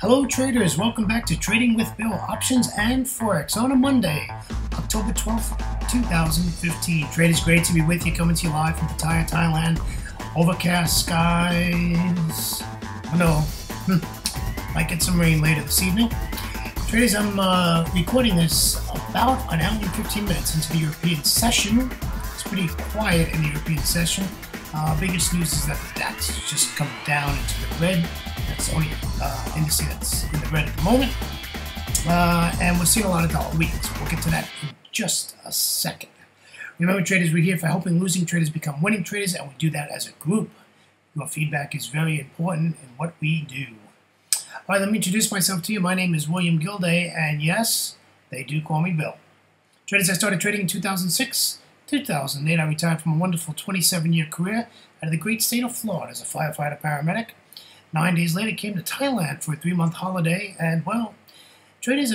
Hello traders, welcome back to Trading with Bill, Options and Forex on a Monday, October 12th, 2015. Traders, great to be with you, coming to you live from Pattaya, Thailand. Overcast skies. Oh no, might get some rain later this evening. Traders, I'm recording this about an hour and 15 minutes into the European session. It's pretty quiet in the European session. Biggest news is that the DAX just come down into the red. That's the only indice that's in the red at the moment. And we're seeing a lot of dollar weakness. We'll get to that in just a second. Remember, traders, we're here for helping losing traders become winning traders, and we do that as a group. Your feedback is very important in what we do. All right, let me introduce myself to you. My name is William Gilday, and yes, they do call me Bill. Traders, I started trading in 2006. 2008, I retired from a wonderful 27-year career out of the great state of Florida as a firefighter paramedic. 9 days later, came to Thailand for a 3-month holiday, and well, traders,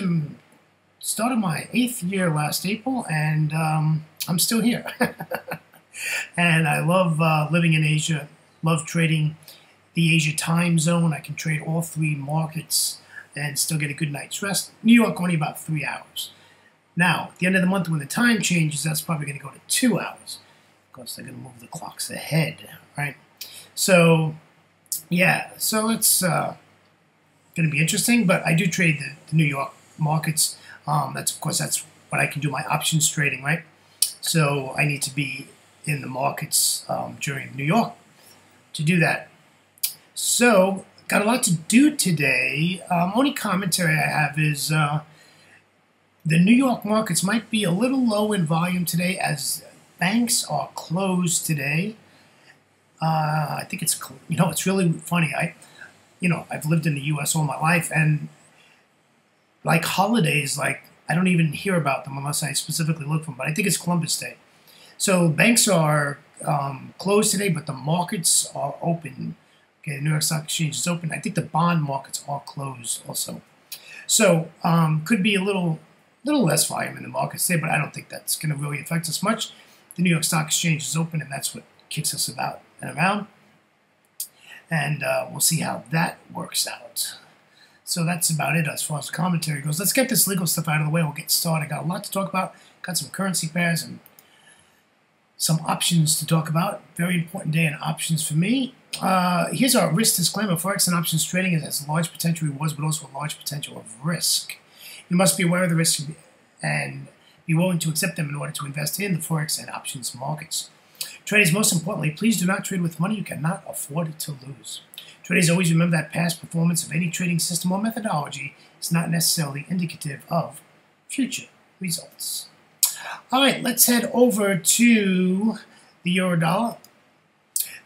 started my 8th year last April, and I'm still here. And I love living in Asia, love trading the Asia time zone. I can trade all 3 markets and still get a good night's rest. New York, only about 3 hours. Now, at the end of the month, when the time changes, that's probably going to go to 2 hours. Of course, they're going to move the clocks ahead, right? So, yeah, so it's going to be interesting, but I do trade the New York markets. Of course, that's what I can do my options trading, right? So I need to be in the markets during New York to do that. So, got a lot to do today. Only commentary I have is the New York markets might be a little low in volume today as banks are closed today. I think it's, it's really funny. I've lived in the U.S. all my life, and like holidays, I don't even hear about them unless I specifically look for them, but I think it's Columbus Day. So banks are closed today, but the markets are open. Okay, the New York Stock Exchange is open. I think the bond markets are closed also. So could be a little less volume in the markets today, but I don't think that's going to really affect us much. The New York Stock Exchange is open, and that's what kicks us about and around. And we'll see how that works out. So that's about it as far as the commentary goes. Let's get this legal stuff out of the way. We'll get started. Got a lot to talk about. Got some currency pairs and some options to talk about. Very important day in options for me. Here's our risk disclaimer. Forex and options trading has large potential rewards, but also a large potential of risk. You must be aware of the risks and be willing to accept them in order to invest in the Forex and options markets. Traders, most importantly, please do not trade with money you cannot afford to lose. Traders, always remember that past performance of any trading system or methodology is not necessarily indicative of future results. All right, let's head over to the euro dollar.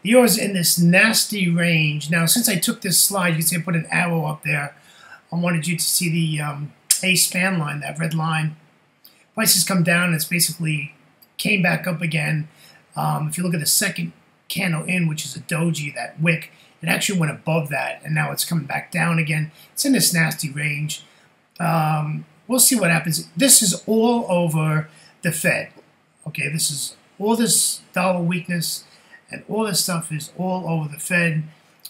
The euro is in this nasty range. Now, since I took this slide, you can see I put an arrow up there. I wanted you to see the A span line, that red line. Prices come down, and it's basically came back up again. If you look at the second candle in, which is a doji, that wick, it actually went above that, and now it's coming back down again. It's in this nasty range. We'll see what happens. This is all over the Fed. Okay, this is all this dollar weakness, and all this stuff is all over the Fed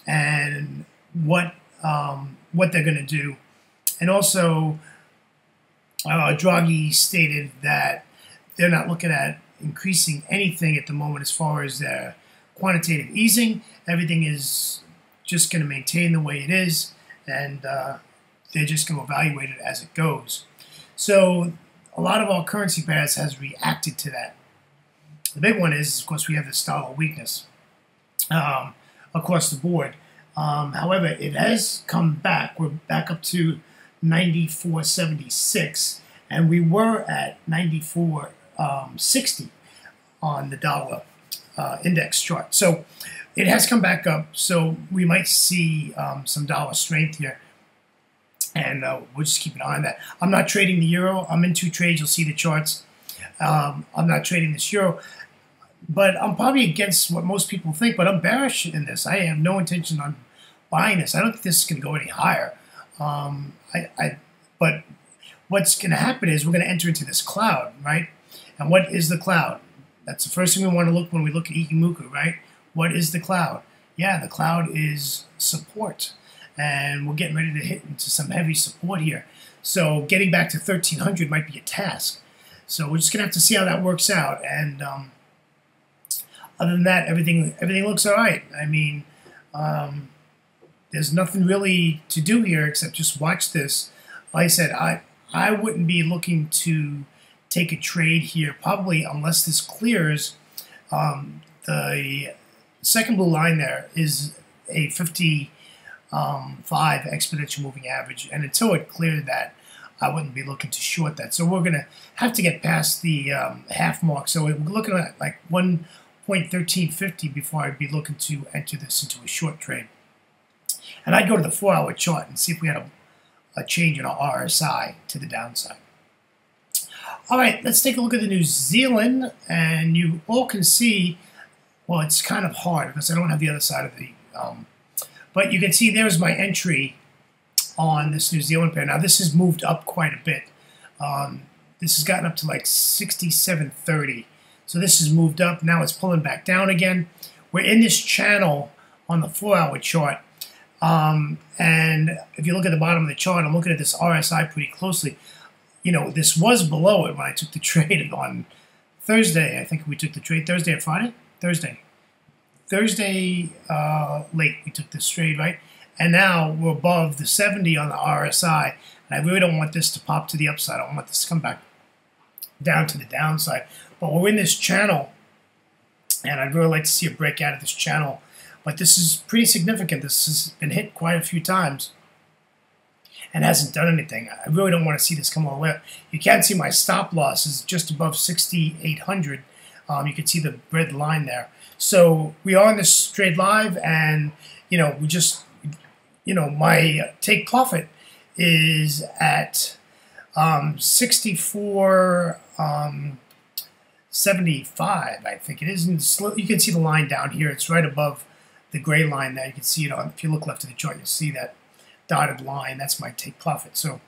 and what they're going to do. And also, Draghi stated that they're not looking at increasing anything at the moment as far as their quantitative easing. Everything is just going to maintain the way it is, and they're just going to evaluate it as it goes. So a lot of our currency pairs has reacted to that. The big one is, of course, we have this dollar weakness across the board. However, it has come back. We're back up to 94.76, and we were at 94.60 on the dollar index chart. So it has come back up, so we might see some dollar strength here, and we'll just keep an eye on that. I'm not trading the euro. I'm in 2 trades. You'll see the charts. I'm not trading this euro, but I'm probably against what most people think, but I'm bearish in this. I have no intention on buying this. I don't think this is going to go any higher. But what's going to happen is we're going to enter into this cloud, right? And what is the cloud? That's the first thing we want to look when we look at Ikimuku, right? What is the cloud? Yeah, the cloud is support. and we're getting ready to hit into some heavy support here. So getting back to 1300 might be a task. So we're just gonna have to see how that works out. And other than that, everything looks all right. I mean, there's nothing really to do here except just watch this. Like I said, I wouldn't be looking to take a trade here probably unless this clears. The second blue line there is a 55 exponential moving average, and until it cleared that, I wouldn't be looking to short that. So we're going to have to get past the half mark. So we're looking at like 1.1350 before I'd be looking to enter this into a short trade. And I'd go to the 4-hour chart and see if we had a change in our RSI to the downside. All right, let's take a look at the New Zealand, and you all can see, well, it's kind of hard because I don't have the other side of the, but you can see there's my entry on this New Zealand pair. Now this has moved up quite a bit. This has gotten up to like 67.30. So this has moved up. Now it's pulling back down again. We're in this channel on the 4-hour chart. And if you look at the bottom of the chart, I'm looking at this RSI pretty closely. You know, this was below it when I took the trade on Thursday. I think we took the trade Thursday or Friday? Thursday late we took this trade, right? And now we're above the 70 on the RSI. And I really don't want this to pop to the upside. I don't want this to come back down to the downside. But we're in this channel, and I'd really like to see a break out of this channel. But this is pretty significant. This has been hit quite a few times and hasn't done anything. I really don't want to see this come all the way up. You can see my stop loss is just above 6,800. You can see the red line there. So we are in this trade live, and you know, we just, you know, my take profit is at 64.75. I think it is. And you can see the line down here. It's right above the gray line there. You can see it on. If you look left of the chart, you'll see that dotted line. That's my take profit. So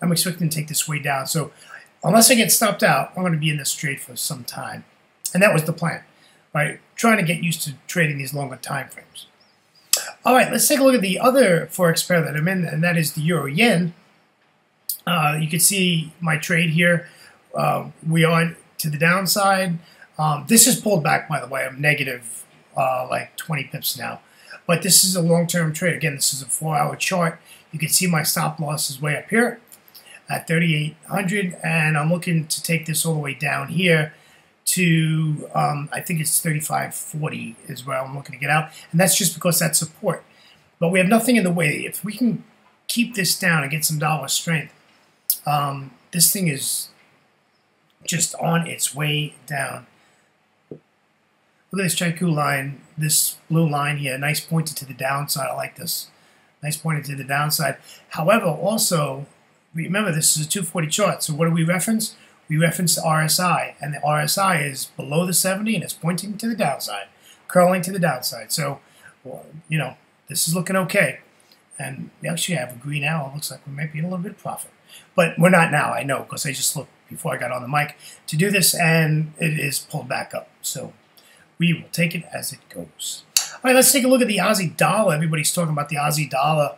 I'm expecting to take this way down. So unless I get stopped out, I'm going to be in this trade for some time. And that was the plan, right? Trying to get used to trading these longer time frames. All right, let's take a look at the other Forex pair that I'm in, and that is the Euro-Yen. You can see my trade here. We are to the downside. This is pulled back, by the way. I'm negative like 20 pips now. But this is a long-term trade. Again, this is a 4-hour chart. You can see my stop loss is way up here at 3,800, and I'm looking to take this all the way down here to, I think it's 35.40 is where I'm looking to get out. And that's just because that's support. But we have nothing in the way. If we can keep this down and get some dollar strength, this thing is just on its way down. Look at this Chiku line, this blue line here, nice pointed to the downside. I like this. Nice pointed to the downside. However, also, remember this is a 240 chart. So what do we reference? We reference the RSI, and the RSI is below the 70, and it's pointing to the downside, curling to the downside. So, well, you know, this is looking okay. And we actually have a green arrow. It looks like we might be in a little bit of profit. But we're not now, I know, because I just looked before I got on the mic to do this, and it is pulled back up. So we will take it as it goes. All right, let's take a look at the Aussie dollar. Everybody's talking about the Aussie dollar.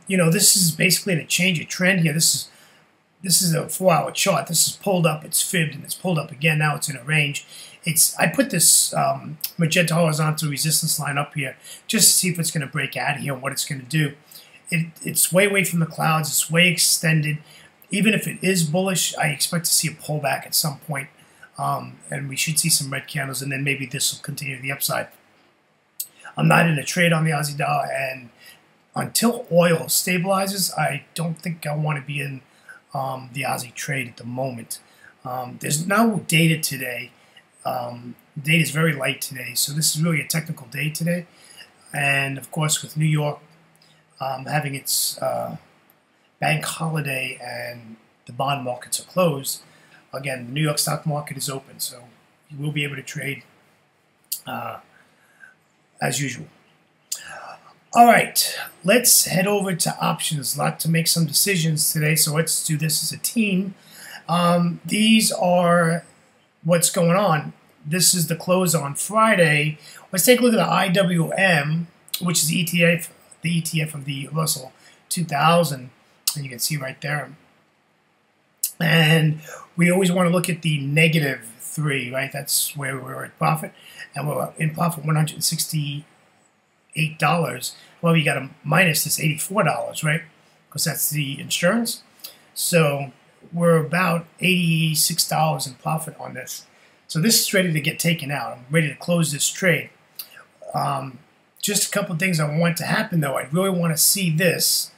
You know, this is basically a change of trend here. This is a 4-hour chart. This is pulled up, it's fibbed, and it's pulled up again. Now it's in a range. I put this magenta horizontal resistance line up here just to see if it's going to break out of here and what it's going to do. It's way away from the clouds. It's way extended. Even if it is bullish, I expect to see a pullback at some point. And we should see some red candles, and then maybe this will continue to the upside. I'm not in a trade on the Aussie dollar, and until oil stabilizes, I don't think I want to be in the Aussie trade at the moment. There's no data today. The data is very light today, so this is really a technical day today. And of course, with New York having its bank holiday and the bond markets are closed, again, the New York stock market is open, so you will be able to trade as usual. All right, let's head over to options. A lot to make some decisions today, so let's do this as a team. These are what's going on. This is the close on Friday. Let's take a look at the IWM, which is the ETF the ETF of the Russell 2000, and you can see right there. And we always want to look at the -3, right? That's where we're at profit, and we're in profit $168. Well, you got to minus this $84, right? Because that's the insurance. So we're about $86 in profit on this. So this is ready to get taken out. I'm ready to close this trade. Just a couple of things I want to happen, though. I really want to see this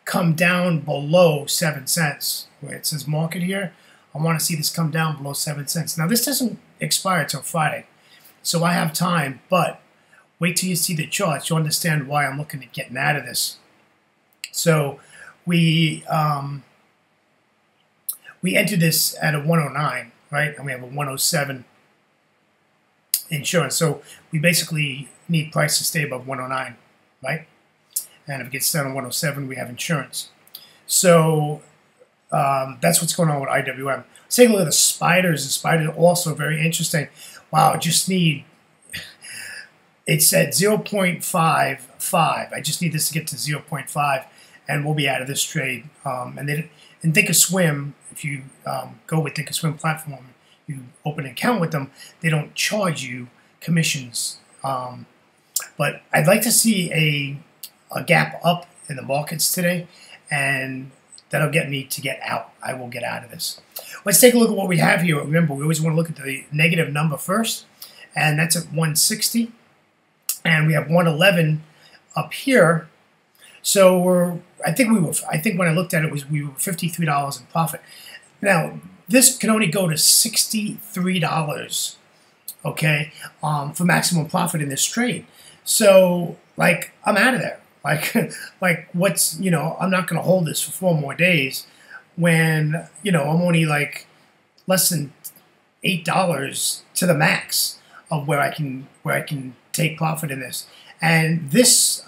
come down below 7 cents, where it says market here. I want to see this come down below 7 cents. Now, this doesn't expire until Friday, so I have time, but wait till you see the charts. You'll understand why I'm looking at getting out of this. So we entered this at a 109, right? And we have a 107 insurance. So we basically need price to stay above 109, right? And if it gets down to 107, we have insurance. So that's what's going on with IWM. Let's take a look at the spiders. The spiders are also very interesting. Wow, just need, it said 0.55. I just need this to get to 0.5, and we'll be out of this trade. And Thinkorswim, if you go with Thinkorswim platform, you open an account with them, they don't charge you commissions. But I'd like to see a gap up in the markets today, and that'll get me to get out. I will get out of this. Let's take a look at what we have here. Remember, we always want to look at the negative number first, and that's at 160. And we have 111 up here. So I think when I looked at it, we were $53 in profit. Now, this can only go to $63, okay, for maximum profit in this trade. So, like, I'm out of there. Like what's, I'm not going to hold this for 4 more days when, I'm only like less than $8 to the max of where I can take profit in this. And this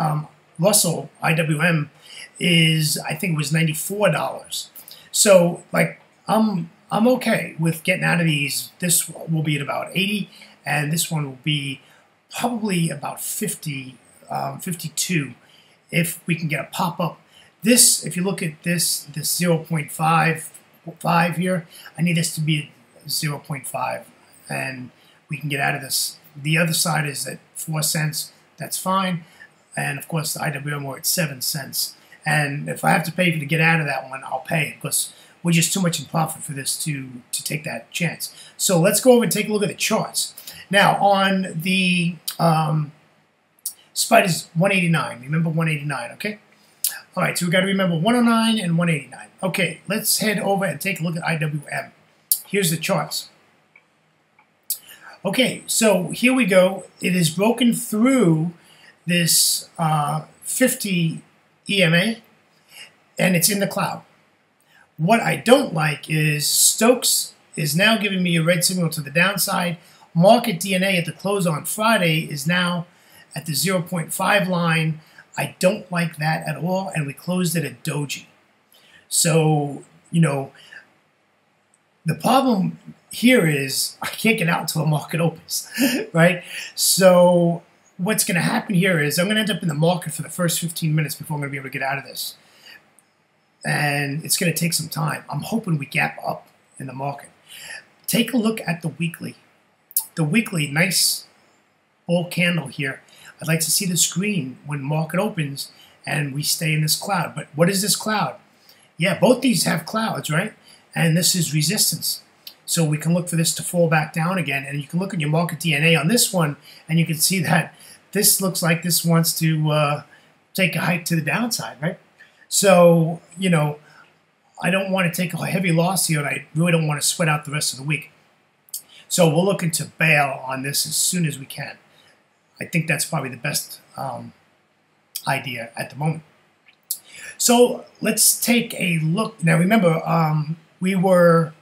Russell IWM is, I think it was $94. So like I'm okay with getting out of these. This will be at about 80, and this one will be probably about 50, 52. If we can get a pop-up. This, if you look at this 0.55 here, I need this to be at 0.5, and we can get out of this. The other side is at 4 cents. That's fine. And, of course, the IWM we're at 7 cents. And if I have to pay to get out of that one, I'll pay it, because we're just too much in profit for this to take that chance. So let's go over and take a look at the charts. Now, on the Spiders 189. Remember 189, okay? All right, so we've got to remember 109 and 189. Okay, let's head over and take a look at IWM. Here's the charts. Okay, so here we go. It is broken through this 50 EMA, and it's in the cloud. What I don't like is Stokes is now giving me a red signal to the downside. Market DNA at the close on Friday is now at the 0.5 line. I don't like that at all, and we closed it at doji. So, the problem here is I can't get out until the market opens, right? So what's going to happen here is I'm going to end up in the market for the first 15 minutes before I'm going to be able to get out of this. And it's going to take some time. I'm hoping we gap up in the market. Take a look at the weekly. The weekly, nice bull candle here. I'd like to see the screen when market opens and we stay in this cloud. But what is this cloud? Yeah, both these have clouds, right? And this is resistance. So we can look for this to fall back down again. And you can look at your market DNA on this one, and you can see that this looks like this wants to take a hike to the downside, right? So, I don't want to take a heavy loss here, and I really don't want to sweat out the rest of the week. So we're looking to bail on this as soon as we can. I think that's probably the best idea at the moment. So let's take a look. Now remember, we were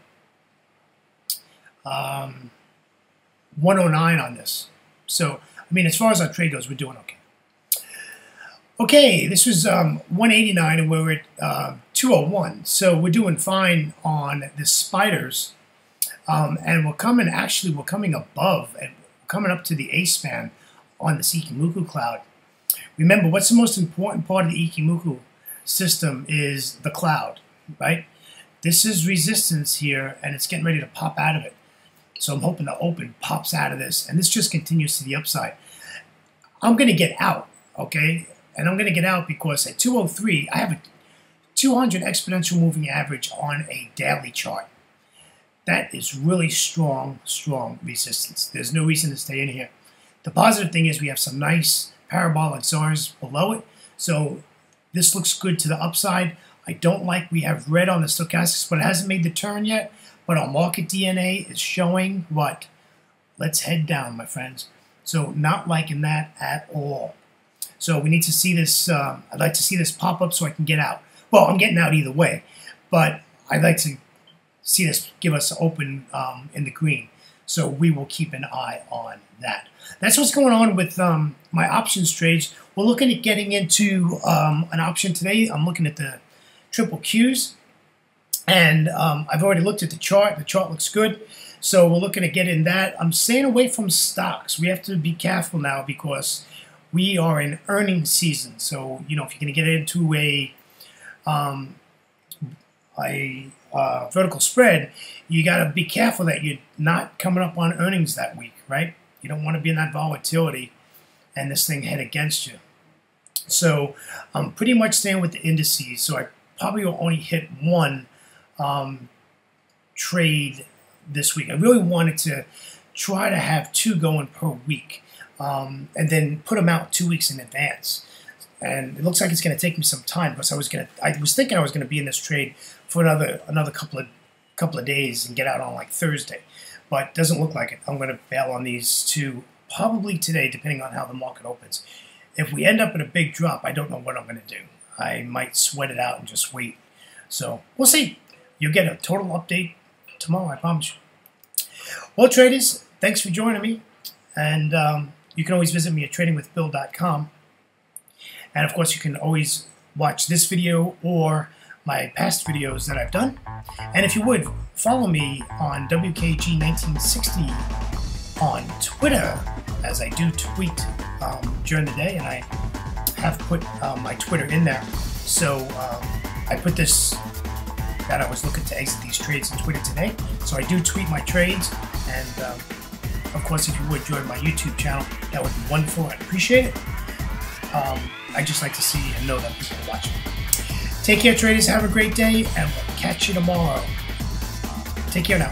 109 on this. So, as far as our trade goes, we're doing okay. Okay, this was 189, and we're at 201. So we're doing fine on the spiders. And we're coming above and coming up to the A-span on the Ikimoku cloud. Remember, what's the most important part of the Ichimoku system is the cloud, right? This is resistance here, and it's getting ready to pop out of it. So I'm hoping the open pops out of this, and this just continues to the upside. I'm going to get out, okay? And I'm going to get out because at 203, I have a 200 exponential moving average on a daily chart. That is really strong, strong resistance. There's no reason to stay in here. The positive thing is we have some nice parabolic SARs below it, so this looks good to the upside. I don't like we have red on the stochastics, but it hasn't made the turn yet. But our market DNA is showing what? Let's head down, my friends. So not liking that at all. So we need to see this. I'd like to see this pop up so I can get out. Well, I'm getting out either way, but I'd like to see this give us open in the green. So we will keep an eye on that. That's what's going on with my options trades. We're looking at getting into an option today. I'm looking at the triple Qs, and I've already looked at the chart. The chart looks good, so we're looking to get in that. I'm staying away from stocks. We have to be careful now because we are in earnings season. So you know, if you're going to get into a vertical spread, you got to be careful that you're not coming up on earnings that week, right? You don't want to be in that volatility and this thing head against you. So I'm pretty much staying with the indices. So I probably will only hit one trade this week. I really wanted to try to have 2 going per week and then put them out 2 weeks in advance. And it looks like it's going to take me some time because I was thinking I was going to be in this trade for another couple of days and get out on like Thursday, but it doesn't look like it. I'm going to bail on these 2 probably today, depending on how the market opens. If we end up in a big drop, I don't know what I'm going to do. I might sweat it out and just wait. So we'll see. You'll get a total update tomorrow, I promise you. Well, traders, thanks for joining me, and you can always visit me at tradingwithbill.com. And of course, you can always watch this video or my past videos that I've done. And if you would, follow me on WKG1960 on Twitter, as I do tweet during the day, and I have put my Twitter in there. So I put this, that I was looking to exit these trades on Twitter today. So I do tweet my trades, and of course, if you would join my YouTube channel, that would be wonderful. I'd appreciate it. I just like to see and know that people are watching. Take care, traders. Have a great day, and we'll catch you tomorrow. Take care now.